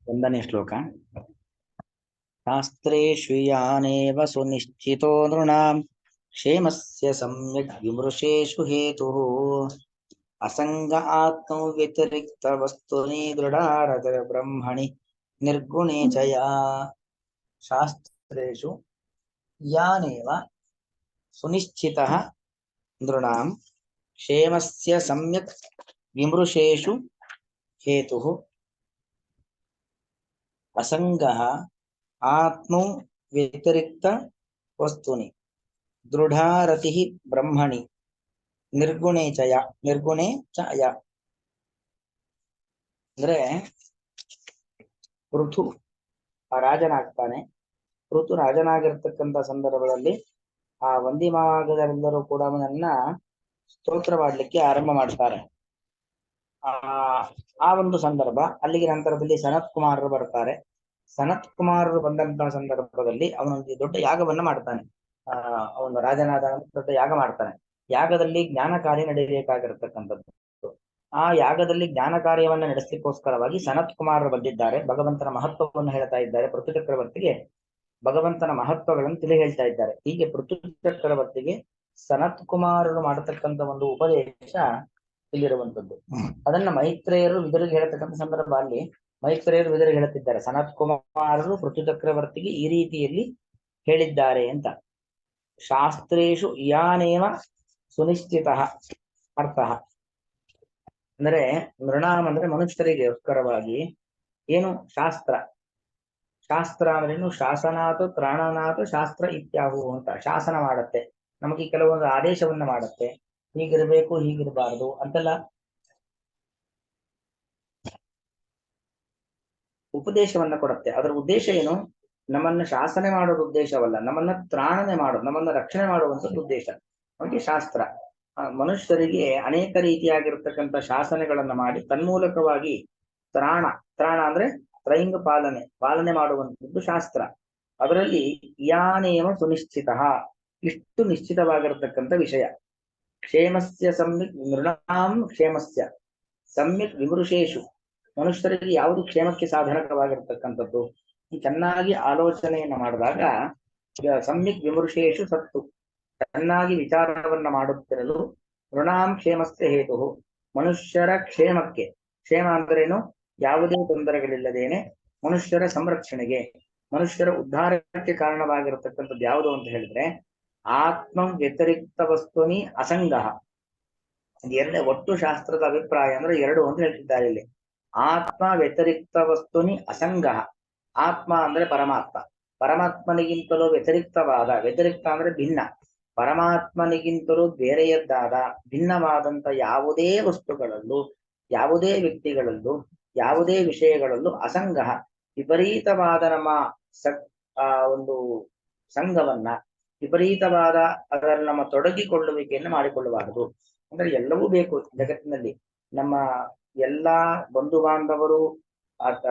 ಒಂದನೇ ಶ್ಲೋಕ. ಶಾಸ್ತ್ರೇಷು ಯಾನೇವ ಸುನಿಶ್ಚಿತೋ ನೃಣಾಂ ಕ್ಷೇಮಸ್ಯ ಸಮ್ಯಕ್ ವಿಮೃಶೇಷು ಹೇತುಃ ಅಸಂಗ ಆತ್ಮೌ ವ್ಯತಿರಿಕ್ತ ವಸ್ತುನಿ ದೃಢಾರತ ಬ್ರಹ್ಮಣಿ ನಿರ್ಗುಣೇ ಚ ಯಾ. ಶಾಸ್ತ್ರೇಷು ಯಾನೇವ ಸುನಿಶ್ಚಿತಃ ನೃಣಾಂ ಕ್ಷೇಮಸ್ಯ ಸಮ್ಯಕ್ ವಿಮೃಶೇಷು ಹೇತುಃ ಅಸಂಗಃ ಆತ್ಮೌ ವ್ಯತಿರಿಕ್ತ ವಸ್ತುನಿ ದೃಢಾರತಿ ಬ್ರಹ್ಮಣಿ ನಿರ್ಗುಣೇ ಚಯ. ನಿರ್ಗುಣೇ ಚ ಅಯ ಅಂದ್ರೆ ಋತು ರಾಜನಾಗ್ತಾನೆ. ಋತು ರಾಜನಾಗಿರ್ತಕ್ಕಂಥ ಸಂದರ್ಭದಲ್ಲಿ ಆ ವಂದಿಮಾಗದರೆಲ್ಲರೂ ಕೂಡ ಅವನನ್ನ ಸ್ತೋತ್ರ ಮಾಡಲಿಕ್ಕೆ ಆರಂಭ ಮಾಡ್ತಾರೆ. ಆ ಒಂದು ಸಂದರ್ಭ ಅಲ್ಲಿಗೆ ನಂತರದಲ್ಲಿ ಸನತ್ ಕುಮಾರರು ಬರ್ತಾರೆ. ಸನತ್ ಕುಮಾರರು ಬಂದಂತಹ ಸಂದರ್ಭದಲ್ಲಿ ಅವನೊಂದು ದೊಡ್ಡ ಯಾಗವನ್ನ ಮಾಡ್ತಾನೆ. ಅವನು ರಾಜನಾದ ದೊಡ್ಡ ಯಾಗ ಮಾಡ್ತಾನೆ. ಯಾಗದಲ್ಲಿ ಜ್ಞಾನ ಕಾರ್ಯ ನಡೆಯಬೇಕಾಗಿರತಕ್ಕಂಥದ್ದು. ಆ ಯಾಗದಲ್ಲಿ ಜ್ಞಾನ ಕಾರ್ಯವನ್ನ ನಡೆಸಲಿಕ್ಕೋಸ್ಕರವಾಗಿ ಸನತ್ ಕುಮಾರರು ಬಂದಿದ್ದಾರೆ. ಭಗವಂತನ ಮಹತ್ವವನ್ನು ಹೇಳ್ತಾ ಇದ್ದಾರೆ. ಪೃಥು ಚಕ್ರವರ್ತಿಗೆ ಭಗವಂತನ ಮಹತ್ವಗಳನ್ನು ತಿಳಿ ಹೇಳ್ತಾ ಇದ್ದಾರೆ. ಹೀಗೆ ಪೃಥು ಚಕ್ರವರ್ತಿಗೆ ಸನತ್ ಕುಮಾರರು ಮಾಡತಕ್ಕಂಥ ಒಂದು ಉಪದೇಶ ಇಲ್ಲಿರುವಂತದ್ದು. ಅದನ್ನ ಮೈತ್ರೇಯರು ವಿದುರಿಗೆ ಹೇಳತಕ್ಕಂಥ ಸಂದರ್ಭ ಅಲ್ಲಿ ಮೈತ್ರೇಯರು ವಿದುರಿಗೆ ಹೇಳುತ್ತಿದ್ದಾರೆ, ಸನತ್ ಕುಮಾರರು ಪೃಥು ಚಕ್ರವರ್ತಿಗೆ ಈ ರೀತಿಯಲ್ಲಿ ಹೇಳಿದ್ದಾರೆ ಅಂತ. ಶಾಸ್ತ್ರೇಷು ಯಾನೇವ ಸುನಿಶ್ಚಿತ ಅರ್ಥ ಅಂದ್ರೆ ನೃಣಾಮ್ ಅಂದ್ರೆ ಮನುಷ್ಯರಿಗೋಸ್ಕರವಾಗಿ ಏನು ಶಾಸ್ತ್ರ. ಶಾಸ್ತ್ರ ಅಂದ್ರೇನು? ಶಾಸನಾತು ತ್ರಾಣನಾತು ಶಾಸ್ತ್ರ ಇತ್ಯಾಹು ಅಂತ. ಶಾಸನ ಮಾಡತ್ತೆ, ನಮಗೆ ಕೆಲವೊಂದು ಆದೇಶವನ್ನ ಮಾಡತ್ತೆ, ಹೀಗಿರ್ಬೇಕು ಹೀಗಿರಬಾರ್ದು ಅಂತೆಲ್ಲ ಉಪದೇಶವನ್ನ ಕೊಡುತ್ತೆ. ಅದರ ಉದ್ದೇಶ ಏನು? ನಮ್ಮನ್ನ ಶಾಸನೆ ಮಾಡೋದು ಉದ್ದೇಶವಲ್ಲ, ನಮ್ಮನ್ನ ತ್ರಾಣನೆ ಮಾಡೋದು, ನಮ್ಮನ್ನ ರಕ್ಷಣೆ ಮಾಡುವಂಥದ್ದು ಉದ್ದೇಶ. ನಮಗೆ ಶಾಸ್ತ್ರ ಮನುಷ್ಯರಿಗೆ ಅನೇಕ ರೀತಿಯಾಗಿರ್ತಕ್ಕಂಥ ಶಾಸನೆಗಳನ್ನ ಮಾಡಿ ತನ್ಮೂಲಕವಾಗಿ ತ್ರಾಣ ಅಂದ್ರೆ ತ್ರೈಂಗ ಪಾಲನೆ ಮಾಡುವಂಥದ್ದು ಶಾಸ್ತ್ರ. ಅದರಲ್ಲಿ ಯಾನೇವ ಸುನಿಶ್ಚಿತ, ಇಷ್ಟು ನಿಶ್ಚಿತವಾಗಿರತಕ್ಕಂಥ ವಿಷಯ. ಕ್ಷೇಮಸ್ಯ ಸಮ್ಯಕ್ ನೃಣಾಂ ಕ್ಷೇಮಸ್ಯ ಸಮ್ಯಕ್ ವಿಮೃಶೇಷು, ಮನುಷ್ಯರಿಗೆ ಯಾವುದು ಕ್ಷೇಮಕ್ಕೆ ಸಾಧನಕವಾಗಿರ್ತಕ್ಕಂಥದ್ದು ಚೆನ್ನಾಗಿ ಆಲೋಚನೆಯನ್ನ ಮಾಡಿದಾಗ ಸಮ್ಯಕ್ ವಿಮೃಶೇಷು ಸತ್ತು, ಚೆನ್ನಾಗಿ ವಿಚಾರವನ್ನ ಮಾಡುತ್ತಿರಲು ನೃಣಾಂ ಕ್ಷೇಮಸ್ಯ ಹೇತು, ಮನುಷ್ಯರ ಕ್ಷೇಮಕ್ಕೆ. ಕ್ಷೇಮ ಅಂದ್ರೇನು? ಯಾವುದೇ ತೊಂದರೆಗಳಿಲ್ಲದೇನೆ ಮನುಷ್ಯರ ಸಂರಕ್ಷಣೆಗೆ, ಮನುಷ್ಯರ ಉದ್ಧಾರಕ್ಕೆ ಕಾರಣವಾಗಿರತಕ್ಕಂಥದ್ದು ಯಾವುದು ಅಂತ ಹೇಳಿದ್ರೆ ಆತ್ಮ ವ್ಯತಿರಿಕ್ತ ವಸ್ತುನಿ ಅಸಂಗಃ. ಎರಡೇ ಒಟ್ಟು ಶಾಸ್ತ್ರದ ಅಭಿಪ್ರಾಯ ಅಂದ್ರೆ ಎರಡು ಅಂತ ಹೇಳ್ತಿದ್ದಾರೆ ಇಲ್ಲಿ. ಆತ್ಮ ವ್ಯತಿರಿಕ್ತ ವಸ್ತುನಿ ಅಸಂಗಃ. ಆತ್ಮ ಅಂದ್ರೆ ಪರಮಾತ್ಮ, ಪರಮಾತ್ಮನಿಗಿಂತಲೂ ವ್ಯತಿರಿಕ್ತವಾದ, ವ್ಯತಿರಿಕ್ತ ಅಂದ್ರೆ ಭಿನ್ನ, ಪರಮಾತ್ಮನಿಗಿಂತಲೂ ಬೇರೆಯದ್ದಾದ ಭಿನ್ನವಾದಂತ ಯಾವುದೇ ವಸ್ತುಗಳಲ್ಲೂ, ಯಾವುದೇ ವ್ಯಕ್ತಿಗಳಲ್ಲೂ, ಯಾವುದೇ ವಿಷಯಗಳಲ್ಲೂ ಅಸಂಗಃ ವಿಪರೀತವಾದ ನಮ್ಮ ಒಂದು ಸಂಘವನ್ನ, ವಿಪರೀತವಾದ ಅದರಲ್ಲಿ ನಮ್ಮ ತೊಡಗಿಕೊಳ್ಳುವಿಕೆಯನ್ನು ಮಾಡಿಕೊಳ್ಳಬಾರದು. ಅಂದ್ರೆ ಎಲ್ಲವೂ ಬೇಕು ಜಗತ್ತಿನಲ್ಲಿ. ನಮ್ಮ ಎಲ್ಲಾ ಬಂಧು ಬಾಂಧವರು,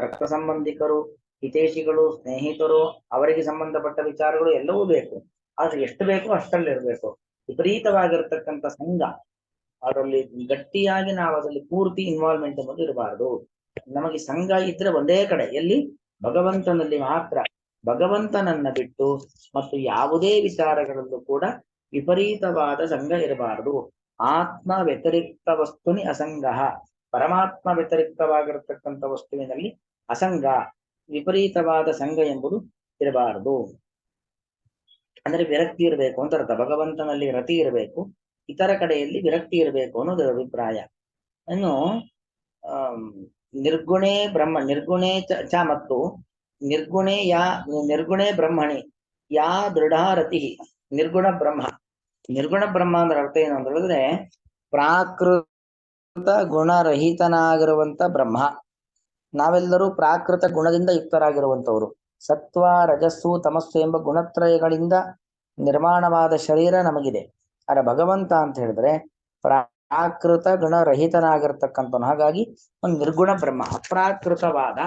ರಕ್ತ ಸಂಬಂಧಿಕರು, ಹಿತೈಷಿಗಳು, ಸ್ನೇಹಿತರು, ಅವರಿಗೆ ಸಂಬಂಧಪಟ್ಟ ವಿಚಾರಗಳು ಎಲ್ಲವೂ ಬೇಕು. ಆದ್ರೆ ಎಷ್ಟು ಬೇಕೋ ಅಷ್ಟಲ್ಲಿ ಇರಬೇಕು. ವಿಪರೀತವಾಗಿರ್ತಕ್ಕಂಥ ಸಂಘ, ಅದರಲ್ಲಿ ಗಟ್ಟಿಯಾಗಿ ನಾವು ಅದರಲ್ಲಿ ಪೂರ್ತಿ ಇನ್ವಾಲ್ವ್ಮೆಂಟ್ ಅನ್ನೋದು ಇರಬಾರದು. ನಮಗೆ ಸಂಘ ಇದ್ರೆ ಒಂದೇ ಕಡೆ, ಎಲ್ಲಿ? ಭಗವಂತನಲ್ಲಿ ಮಾತ್ರ. ಭಗವಂತನನ್ನ ಬಿಟ್ಟು ಮತ್ತು ಯಾವುದೇ ವಿಚಾರಗಳಲ್ಲೂ ಕೂಡ ವಿಪರೀತವಾದ ಸಂಘ ಇರಬಾರದು. ಆತ್ಮ ವ್ಯತಿರಿಕ್ತ ವಸ್ತುನಿ ಅಸಂಗಃ, ಪರಮಾತ್ಮ ವ್ಯತಿರಿಕ್ತವಾಗಿರತಕ್ಕಂಥ ವಸ್ತುವಿನಲ್ಲಿ ಅಸಂಗ, ವಿಪರೀತವಾದ ಸಂಘ ಎಂಬುದು ಇರಬಾರದು. ಅಂದ್ರೆ ವಿರಕ್ತಿ ಇರಬೇಕು ಅಂತ ಅರ್ಥ. ಭಗವಂತನಲ್ಲಿ ರತಿ ಇರಬೇಕು, ಇತರ ಕಡೆಯಲ್ಲಿ ವಿರಕ್ತಿ ಇರಬೇಕು ಅನ್ನೋದು ಅಭಿಪ್ರಾಯ. ಇನ್ನು ನಿರ್ಗುಣೇ ಬ್ರಹ್ಮ, ನಿರ್ಗುಣೇ ಚ ಮತ್ತು ನಿರ್ಗುಣೇ ಬ್ರಹ್ಮಣಿ ಯಾ ದೃಢಾರತಿ. ನಿರ್ಗುಣ ಬ್ರಹ್ಮ, ನಿರ್ಗುಣ ಬ್ರಹ್ಮ ಅಂದ್ರೆ ಅರ್ಥ ಏನು ಅಂತ ಹೇಳಿದ್ರೆ ಪ್ರಾಕೃತ ಗುಣರಹಿತನಾಗಿರುವಂತ ಬ್ರಹ್ಮ. ನಾವೆಲ್ಲರೂ ಪ್ರಾಕೃತ ಗುಣದಿಂದ ಯುಕ್ತರಾಗಿರುವಂತವರು. ಸತ್ವ ರಜಸ್ಸು ತಮಸ್ಸು ಎಂಬ ಗುಣತ್ರಯಗಳಿಂದ ನಿರ್ಮಾಣವಾದ ಶರೀರ ನಮಗಿದೆ. ಆದ್ರೆ ಭಗವಂತ ಅಂತ ಹೇಳಿದ್ರೆ ಪ್ರಾಕೃತ ಗುಣರಹಿತನಾಗಿರ್ತಕ್ಕಂಥವನು. ಹಾಗಾಗಿ ಒಂದು ನಿರ್ಗುಣ ಬ್ರಹ್ಮ, ಅಪ್ರಾಕೃತವಾದ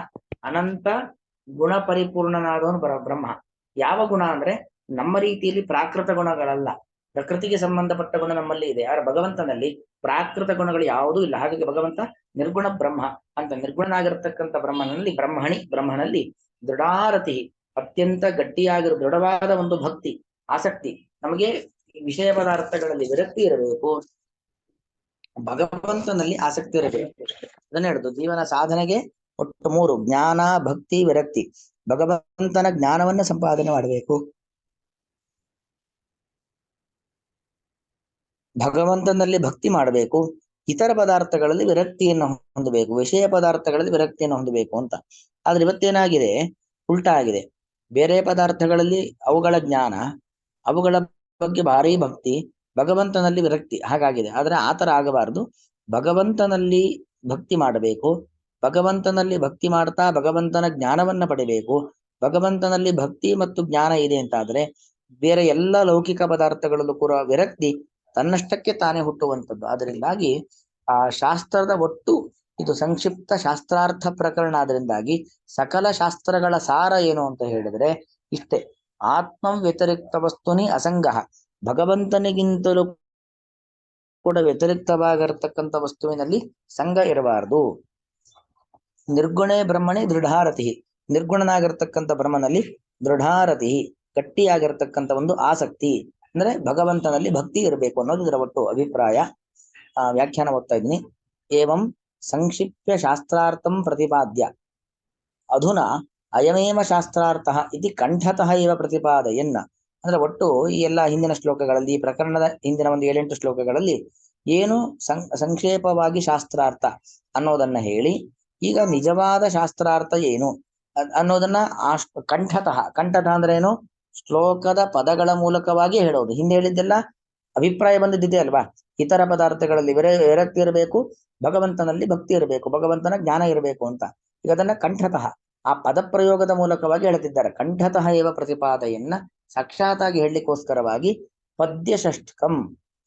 ಅನಂತ ಗುಣ ಪರಿಪೂರ್ಣನಾದವನು ಬ್ರಹ್ಮ. ಯಾವ ಗುಣ ಅಂದ್ರೆ ನಮ್ಮ ರೀತಿಯಲ್ಲಿ ಪ್ರಾಕೃತ ಗುಣಗಳಲ್ಲ, ಪ್ರಕೃತಿಗೆ ಸಂಬಂಧಪಟ್ಟ ಗುಣ ನಮ್ಮಲ್ಲಿ ಇದೆ. ಆದ್ರೆ ಭಗವಂತನಲ್ಲಿ ಪ್ರಾಕೃತ ಗುಣಗಳು ಯಾವುದೂ ಇಲ್ಲ. ಹಾಗಾಗಿ ಭಗವಂತ ನಿರ್ಗುಣ ಬ್ರಹ್ಮ ಅಂತ ನಿರ್ಗುಣನಾಗಿರ್ತಕ್ಕಂಥ ಬ್ರಹ್ಮನಲ್ಲಿ ದೃಢಾರತಿ, ಅತ್ಯಂತ ಗಟ್ಟಿಯಾಗಿರೋ ದೃಢವಾದ ಒಂದು ಭಕ್ತಿ, ಆಸಕ್ತಿ. ನಮಗೆ ವಿಷಯ ಪದಾರ್ಥಗಳಲ್ಲಿ ವಿರಕ್ತಿ ಇರಬೇಕು, ಭಗವಂತನಲ್ಲಿ ಆಸಕ್ತಿ ಇರಬೇಕು. ಅದನ್ನ ಹೇಳುದು ಜೀವನ ಸಾಧನೆಗೆ ಒಟ್ಟು 3: ಜ್ಞಾನ, ಭಕ್ತಿ, ವಿರಕ್ತಿ. ಭಗವಂತನ ಜ್ಞಾನವನ್ನ ಸಂಪಾದನೆ ಮಾಡಬೇಕು, ಭಗವಂತನಲ್ಲಿ ಭಕ್ತಿ ಮಾಡಬೇಕು, ಇತರ ಪದಾರ್ಥಗಳಲ್ಲಿ ವಿರಕ್ತಿಯನ್ನು ಹೊಂದಬೇಕು, ವಿಷಯ ಪದಾರ್ಥಗಳಲ್ಲಿ ವಿರಕ್ತಿಯನ್ನು ಹೊಂದಬೇಕು ಅಂತ. ಆದ್ರೆ ಇವತ್ತೇನಾಗಿದೆ, ಉಲ್ಟಾ ಆಗಿದೆ. ಬೇರೆ ಪದಾರ್ಥಗಳಲ್ಲಿ ಅವುಗಳ ಜ್ಞಾನ, ಅವುಗಳ ಬಗ್ಗೆ ಭಾರಿ ಭಕ್ತಿ, ಭಗವಂತನಲ್ಲಿ ವಿರಕ್ತಿ, ಹಾಗಾಗಿದೆ. ಆದ್ರೆ ಆತರ ಆಗಬಾರದು. ಭಗವಂತನಲ್ಲಿ ಭಕ್ತಿ ಮಾಡಬೇಕು, ಭಗವಂತನಲ್ಲಿ ಭಕ್ತಿ ಮಾಡ್ತಾ ಭಗವಂತನ ಜ್ಞಾನವನ್ನ ಪಡಿಬೇಕು. ಭಗವಂತನಲ್ಲಿ ಭಕ್ತಿ ಮತ್ತು ಜ್ಞಾನ ಇದೆ ಅಂತಾದ್ರೆ ಬೇರೆ ಎಲ್ಲ ಲೌಕಿಕ ಪದಾರ್ಥಗಳಲ್ಲೂ ಕೂಡ ವಿರಕ್ತಿ ತನ್ನಷ್ಟಕ್ಕೆ ತಾನೇ ಹುಟ್ಟುವಂಥದ್ದು. ಅದರಿಂದಾಗಿ ಆ ಶಾಸ್ತ್ರದ ಒಟ್ಟು ಇದು ಸಂಕ್ಷಿಪ್ತ ಶಾಸ್ತ್ರಾರ್ಥ ಪ್ರಕರಣ. ಆದ್ರಿಂದಾಗಿ ಸಕಲ ಶಾಸ್ತ್ರಗಳ ಸಾರ ಏನು ಅಂತ ಹೇಳಿದ್ರೆ ಇಷ್ಟೇ: ಆತ್ಮಂ ವ್ಯತಿರಿಕ್ತ ವಸ್ತುನಿ ಅಸಂಗಃ. ಭಗವಂತನಿಗಿಂತಲೂ ಕೂಡ ವ್ಯತಿರಿಕ್ತವಾಗಿರತಕ್ಕಂಥ ವಸ್ತುವಿನಲ್ಲಿ ಸಂಘ ಇರಬಾರದು. ನಿರ್ಗುಣೇ ಬ್ರಹ್ಮಣಿ ದೃಢಾರತಿ. ನಿರ್ಗುಣನಾಗಿರ್ತಕ್ಕಂಥ ಬ್ರಹ್ಮನಲ್ಲಿ ದೃಢಾರತಿ, ಗಟ್ಟಿಯಾಗಿರ್ತಕ್ಕಂಥ ಒಂದು ಆಸಕ್ತಿ, ಅಂದ್ರೆ ಭಗವಂತನಲ್ಲಿ ಭಕ್ತಿ ಇರಬೇಕು ಅನ್ನೋದು ಇದರ ಒಟ್ಟು ಅಭಿಪ್ರಾಯ. ವ್ಯಾಖ್ಯಾನ ಓದ್ತಾ ಇದ್ದೀನಿ. ಏವಂ ಸಂಕ್ಷಿಪ್ಯ ಶಾಸ್ತ್ರಾರ್ಥಂ ಪ್ರತಿಪಾದ್ಯ ಅಧುನಾ ಅಯಮೇವ ಶಾಸ್ತ್ರಾರ್ಥಃ ಇತಿ ಕಂಠತಃ ಇವ ಪ್ರತಿಪಾದಯನ್ನ. ಅಂದ್ರೆ ಒಟ್ಟು ಈ ಎಲ್ಲ ಹಿಂದಿನ ಶ್ಲೋಕಗಳಲ್ಲಿ, ಈ ಪ್ರಕರಣದ ಹಿಂದಿನ ಒಂದು 7-8 ಶ್ಲೋಕಗಳಲ್ಲಿ ಏನು ಸಂಕ್ಷೇಪವಾಗಿ ಶಾಸ್ತ್ರಾರ್ಥ ಅನ್ನೋದನ್ನ ಹೇಳಿ, ಈಗ ನಿಜವಾದ ಶಾಸ್ತ್ರಾರ್ಥ ಏನು ಅನ್ನೋದನ್ನ ಕಂಠತಃ ಅಂದ್ರೆ ಏನು, ಶ್ಲೋಕದ ಪದಗಳ ಮೂಲಕವಾಗಿ ಹೇಳೋದು. ಹಿಂದೆ ಹೇಳಿದ್ದೆಲ್ಲ ಅಭಿಪ್ರಾಯ ಬಂದಿದ್ದಿದೆ ಅಲ್ವಾ. ಇತರ ಪದಾರ್ಥಗಳಲ್ಲಿ ವಿರಕ್ತಿ ಇರಬೇಕು, ಭಗವಂತನಲ್ಲಿ ಭಕ್ತಿ ಇರಬೇಕು, ಭಗವಂತನ ಜ್ಞಾನ ಇರಬೇಕು ಅಂತ. ಈಗ ಅದನ್ನ ಕಂಠತಃ ಆ ಪದಪ್ರಯೋಗದ ಮೂಲಕವಾಗಿ ಹೇಳ್ತಿದ್ದಾರೆ. ಕಂಠತಃ ಏವ ಪ್ರತಿಪಾದೆಯನ್ನ ಸಾಕ್ಷಾತ್ತಾಗಿ ಹೇಳಲಿಕ್ಕೋಸ್ಕರವಾಗಿ ಪದ್ಯ ಷಷ್ಠಕಂ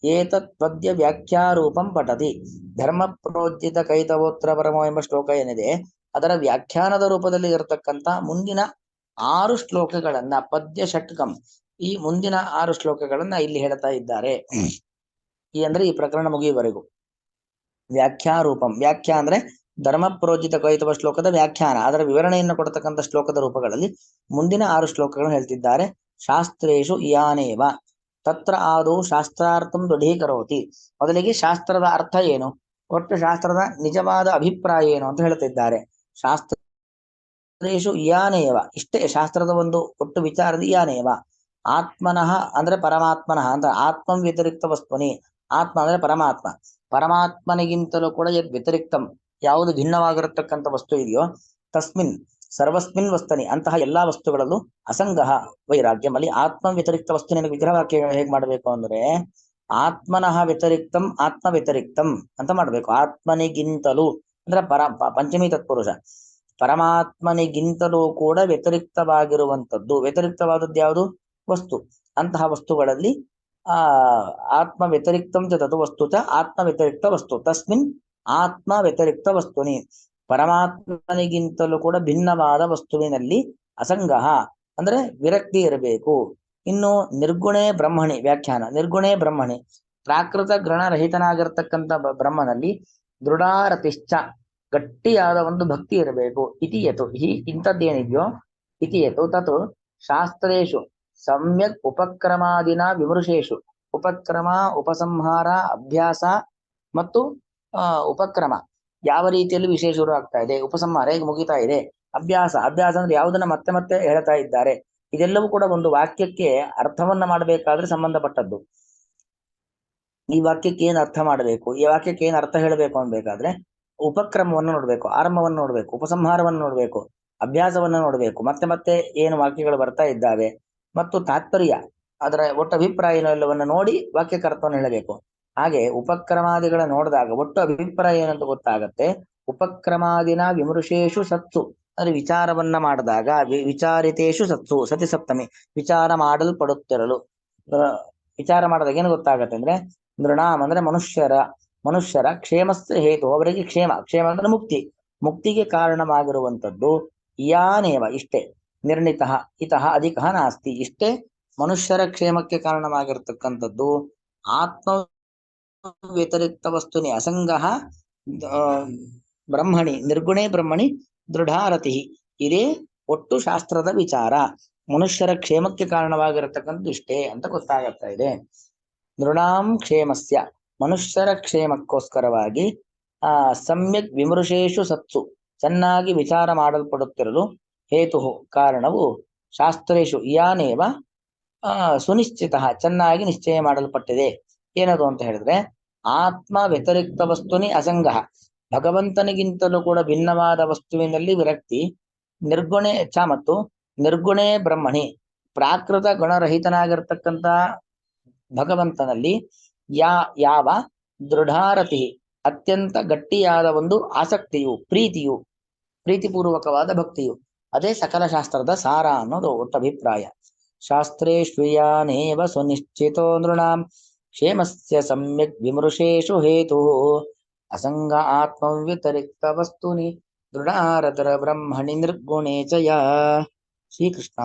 ಏತತ್ ಪದ್ಯ ವ್ಯಾಖ್ಯಾರೂಪಂ ಪಠತಿ. ಧರ್ಮ ಪ್ರೋಜ್ಜಿತ ಕೈತವೋತ್ರ ಪರಮೋ ಎಂಬ ಶ್ಲೋಕ ಏನಿದೆ, ಅದರ ವ್ಯಾಖ್ಯಾನದ ರೂಪದಲ್ಲಿ ಇರತಕ್ಕಂತ ಮುಂದಿನ 6 ಶ್ಲೋಕಗಳನ್ನ ಪದ್ಯ ಷಟ್ಕಂ, ಈ ಮುಂದಿನ 6 ಶ್ಲೋಕಗಳನ್ನ ಇಲ್ಲಿ ಹೇಳ್ತಾ ಇದ್ದಾರೆ. ಅಂದ್ರೆ ಈ ಪ್ರಕರಣ ಮುಗಿಯುವವರೆಗೂ ವ್ಯಾಖ್ಯಾರೂಪಂ. ವ್ಯಾಖ್ಯಾ ಅಂದ್ರೆ ಧರ್ಮ ಪ್ರೋಜಿತ ಕೈತವ ಶ್ಲೋಕದ ವ್ಯಾಖ್ಯಾನ, ಅದರ ವಿವರಣೆಯನ್ನು ಕೊಡತಕ್ಕಂಥ ಶ್ಲೋಕದ ರೂಪಗಳಲ್ಲಿ ಮುಂದಿನ 6 ಶ್ಲೋಕಗಳನ್ನು ಹೇಳ್ತಿದ್ದಾರೆ. ಶಾಸ್ತ್ರೇಶು ಯಾನೇವ ತತ್ರ ಆದೌ ಶಾಸ್ತ್ರಾರ್ಥಂ ದೃಢೀಕರೋತಿ. ಮೊದಲಿಗೆ ಶಾಸ್ತ್ರದ ಅರ್ಥ ಏನು, ಒಟ್ಟು ಶಾಸ್ತ್ರದ ನಿಜವಾದ ಅಭಿಪ್ರಾಯ ಏನು ಅಂತ ಹೇಳ್ತಿದ್ದಾರೆ. ಶಾಸ್ತ್ರೇಶು ಯಾನೇವ, ಇಷ್ಟೇ ಶಾಸ್ತ್ರದ ಒಂದು ಒಟ್ಟು ವಿಚಾರದ ಯಾನೇವ. ಆತ್ಮನಃ ಅಂದ್ರೆ ಪರಮಾತ್ಮನಃ ಅಂತ, ಆತ್ಮಂ ವ್ಯತಿರಿಕ್ತ ವಸ್ತುನಿ. ಆತ್ಮ ಅಂದ್ರೆ ಪರಮಾತ್ಮ, ಪರಮಾತ್ಮನಿಗಿಂತಲೂ ಕೂಡ ವ್ಯತಿರಿಕ್ತಂ, ಯಾವುದು ಭಿನ್ನವಾಗಿರತಕ್ಕಂಥ ವಸ್ತು ಇದೆಯೋ ತಸ್ಮಿನ್ ಸರ್ವಸ್ಮಿನ್ ವಸ್ತನಿ, ಅಂತಹ ಎಲ್ಲಾ ವಸ್ತುಗಳಲ್ಲೂ ಅಸಂಗಃ ವೈರಾಗ್ಯಂ. ಅಲ್ಲಿ ಆತ್ಮ ವ್ಯತಿರಿಕ್ತ ವಸ್ತು ನಿನಗೆ ವಿಗ್ರಹವಾಕ್ಯ ಹೇಗೆ ಮಾಡಬೇಕು ಅಂದ್ರೆ ಆತ್ಮನಃ ವ್ಯತಿರಿಕ್ತಂ ಆತ್ಮ ವ್ಯತಿರಿಕ್ತಂ ಅಂತ ಮಾಡ್ಬೇಕು. ಆತ್ಮನಿಗಿಂತಲೂ ಅಂದ್ರೆ ಪಂಚಮಿ ತತ್ಪುರುಷ, ಪರಮಾತ್ಮನಿಗಿಂತಲೂ ಕೂಡ ವ್ಯತಿರಿಕ್ತವಾಗಿರುವಂಥದ್ದು. ವ್ಯತಿರಿಕ್ತವಾದದ್ದು ಯಾವುದು, ವಸ್ತು. ಅಂತಹ ವಸ್ತುಗಳಲ್ಲಿ ಆತ್ಮ ವ್ಯತಿರಿಕ್ತಂ ಚ ತತ್ ವಸ್ತುತ ಆತ್ಮ ವ್ಯತಿರಿಕ್ತ ವಸ್ತು ತಸ್ಮಿನ್ ಆತ್ಮ ವ್ಯತಿರಿಕ್ತ ವಸ್ತುನಿ. ಪರಮಾತ್ಮನಿಗಿಂತಲೂ ಕೂಡ ಭಿನ್ನವಾದ ವಸ್ತುವಿನಲ್ಲಿ ಅಸಂಗಃ ಅಂದ್ರೆ ವಿರಕ್ತಿ ಇರಬೇಕು. ಇನ್ನು ನಿರ್ಗುಣೇ ಬ್ರಹ್ಮಣಿ ವ್ಯಾಖ್ಯಾನ. ನಿರ್ಗುಣೇ ಬ್ರಹ್ಮಣಿ, ಪ್ರಾಕೃತ ಗ್ರಹಣರಹಿತನಾಗಿರ್ತಕ್ಕಂಥ ಬ್ರಹ್ಮನಲ್ಲಿ ದೃಢಾರತಿಶ್ಚ, ಗಟ್ಟಿಯಾದ ಒಂದು ಭಕ್ತಿ ಇರಬೇಕು. ಇತಿಯತು, ಇಂಥದ್ದೇನಿದೆಯೋ ಇತಿಯತು ತತ್ ಶಾಸ್ತ್ರೇಶು ಸಮ್ಯಕ್ ಉಪಕ್ರಮಾದಿನ ವಿಮರ್ಶೇಷು. ಉಪಕ್ರಮ, ಉಪಸಂಹಾರ, ಅಭ್ಯಾಸ ಮತ್ತು ಉಪಕ್ರಮ ಯಾವ ರೀತಿಯಲ್ಲಿ ವಿಶೇಷ ಶುರು ಆಗ್ತಾ ಇದೆ, ಉಪಸಂಹಾರ ಹೇಗೆ ಮುಗಿತಾ ಇದೆ, ಅಭ್ಯಾಸ ಅಂದ್ರೆ ಯಾವುದನ್ನ ಮತ್ತೆ ಮತ್ತೆ ಹೇಳ್ತಾ ಇದ್ದಾರೆ. ಇದೆಲ್ಲವೂ ಕೂಡ ಒಂದು ವಾಕ್ಯಕ್ಕೆ ಅರ್ಥವನ್ನ ಮಾಡಬೇಕಾದ್ರೆ ಸಂಬಂಧಪಟ್ಟದ್ದು. ಈ ವಾಕ್ಯಕ್ಕೆ ಏನ್ ಅರ್ಥ ಮಾಡಬೇಕು, ಈ ವಾಕ್ಯಕ್ಕೆ ಏನ್ ಅರ್ಥ ಹೇಳಬೇಕು ಅನ್ಬೇಕಾದ್ರೆ ಉಪಕ್ರಮವನ್ನು ನೋಡ್ಬೇಕು, ಆರಂಭವನ್ನು ನೋಡ್ಬೇಕು, ಉಪಸಂಹಾರವನ್ನು ನೋಡ್ಬೇಕು, ಅಭ್ಯಾಸವನ್ನು ನೋಡ್ಬೇಕು, ಮತ್ತೆ ಮತ್ತೆ ಏನು ವಾಕ್ಯಗಳು ಬರ್ತಾ ಇದ್ದಾವೆ ಮತ್ತು ತಾತ್ಪರ್ಯ, ಅದರ ಒಟ್ಟು ಅಭಿಪ್ರಾಯ ಎಲ್ಲವನ್ನ ನೋಡಿ ವಾಕ್ಯಕ್ಕೆ ಅರ್ಥವನ್ನು ಹೇಳಬೇಕು. ಹಾಗೆ ಉಪಕ್ರಮಾದಿಗಳ ನೋಡಿದಾಗ ಒಟ್ಟು ಅಭಿಪ್ರಾಯ ಏನಂತ ಗೊತ್ತಾಗತ್ತೆ. ಉಪಕ್ರಮಾದಿನ ವಿಮರ್ಶೇಷು ಸತ್ಸು ಅಂದ್ರೆ ವಿಚಾರವನ್ನ ಮಾಡಿದಾಗ, ವಿಚಾರಿತೇಶು ಸತ್ಸು ಸತಿ ಸಪ್ತಮಿ, ವಿಚಾರ ಮಾಡಲ್ಪಡುತ್ತಿರಲು. ವಿಚಾರ ಮಾಡಿದಾಗ ಏನು ಗೊತ್ತಾಗತ್ತೆ ಅಂದ್ರೆ ನೃಣಾಮ್ ಅಂದ್ರೆ ಮನುಷ್ಯರ ಕ್ಷೇಮಸ್ಥ ಹೇತು, ಅವರಿಗೆ ಕ್ಷೇಮ ಅಂದ್ರೆ ಮುಕ್ತಿಗೆ ಕಾರಣವಾಗಿರುವಂಥದ್ದು. ಯಾನೇವ ಇಷ್ಟೇ, ನಿರ್ಣಿತಃ ಇತಃ ಅಧಿಕಃ ನಾಸ್ತಿ, ಇಷ್ಟೇ ಮನುಷ್ಯರ ಕ್ಷೇಮಕ್ಕೆ ಕಾರಣವಾಗಿರ್ತಕ್ಕಂಥದ್ದು. ಆತ್ಮ ವ್ಯತಿರಿಕ್ತ ವಸ್ತುನಿ ಅಸಂಗಃ ಬ್ರಹ್ಮಣಿ ನಿರ್ಗುಣೇ ಬ್ರಹ್ಮಣಿ ದೃಢಾರತಿ. ಇದೇ ಒಟ್ಟು ಶಾಸ್ತ್ರದ ವಿಚಾರ. ಮನುಷ್ಯರ ಕ್ಷೇಮಕ್ಕೆ ಕಾರಣವಾಗಿರತಕ್ಕಂಥ ಇಷ್ಟೇ ಅಂತ ಗೊತ್ತಾಗತ್ತಾ ಇದೆ. ನೃಣಾಂ ಕ್ಷೇಮಸ್ಯ, ಮನುಷ್ಯರ ಕ್ಷೇಮಕ್ಕೋಸ್ಕರವಾಗಿ ಸಮ್ಯಕ್ ವಿಮೃಶೇಷು ಸತ್ಸು, ಚೆನ್ನಾಗಿ ವಿಚಾರ ಮಾಡಲ್ಪಡುತ್ತಿರಲು ಹೇತು ಕಾರಣವು ಶಾಸ್ತ್ರೇಶು ಯಾನೇವ ಸುನಿಶ್ಚಿತ, ಚೆನ್ನಾಗಿ ನಿಶ್ಚಯ ಮಾಡಲ್ಪಟ್ಟಿದೆ. ಏನದು ಅಂತ ಹೇಳಿದ್ರೆ, ಆತ್ಮ ವ್ಯತಿರಿಕ್ತ ವಸ್ತುನಿ ಅಸಂಗ, ಭಗವಂತನಿಗಿಂತಲೂ ಕೂಡ ಭಿನ್ನವಾದ ವಸ್ತುವಿನಲ್ಲಿ ವಿರಕ್ತಿ, ನಿರ್ಗುಣೆ ಚ ಮತ್ತು ನಿರ್ಗುಣೇ ಬ್ರಹ್ಮಣಿ, ಪ್ರಾಕೃತ ಗುಣರಹಿತನಾಗಿರ್ತಕ್ಕಂಥ ಭಗವಂತನಲ್ಲಿ ಯಾವ ದೃಢಾರತಿ, ಅತ್ಯಂತ ಗಟ್ಟಿಯಾದ ಒಂದು ಆಸಕ್ತಿಯು, ಪ್ರೀತಿಪೂರ್ವಕವಾದ ಭಕ್ತಿಯು, ಅದೇ ಸಕಲ ಶಾಸ್ತ್ರದ ಸಾರ ಅನ್ನೋದು ಒಟ್ಟು ಅಭಿಪ್ರಾಯ. ಶಾಸ್ತ್ರೇಷ್ವಿಯಾನೇವ ಸುನಿಶ್ಚಿತೋ ನೃಣಾಂ ಕ್ಷೇಮಸ್ಯ ಸಮ್ಯಕ್ ವಿಮೃಶೇಷು ಹೇತು ಅಸಂಗ ಆತ್ಮವ್ಯತಿರಿಕ್ತ ವಸ್ತುನಿ ದೃಢಾರತರ ಬ್ರಹ್ಮಣಿ ನಿರ್ಗುಣೇ ಚ ಯಾ. ಶ್ರೀಕೃಷ್ಣ.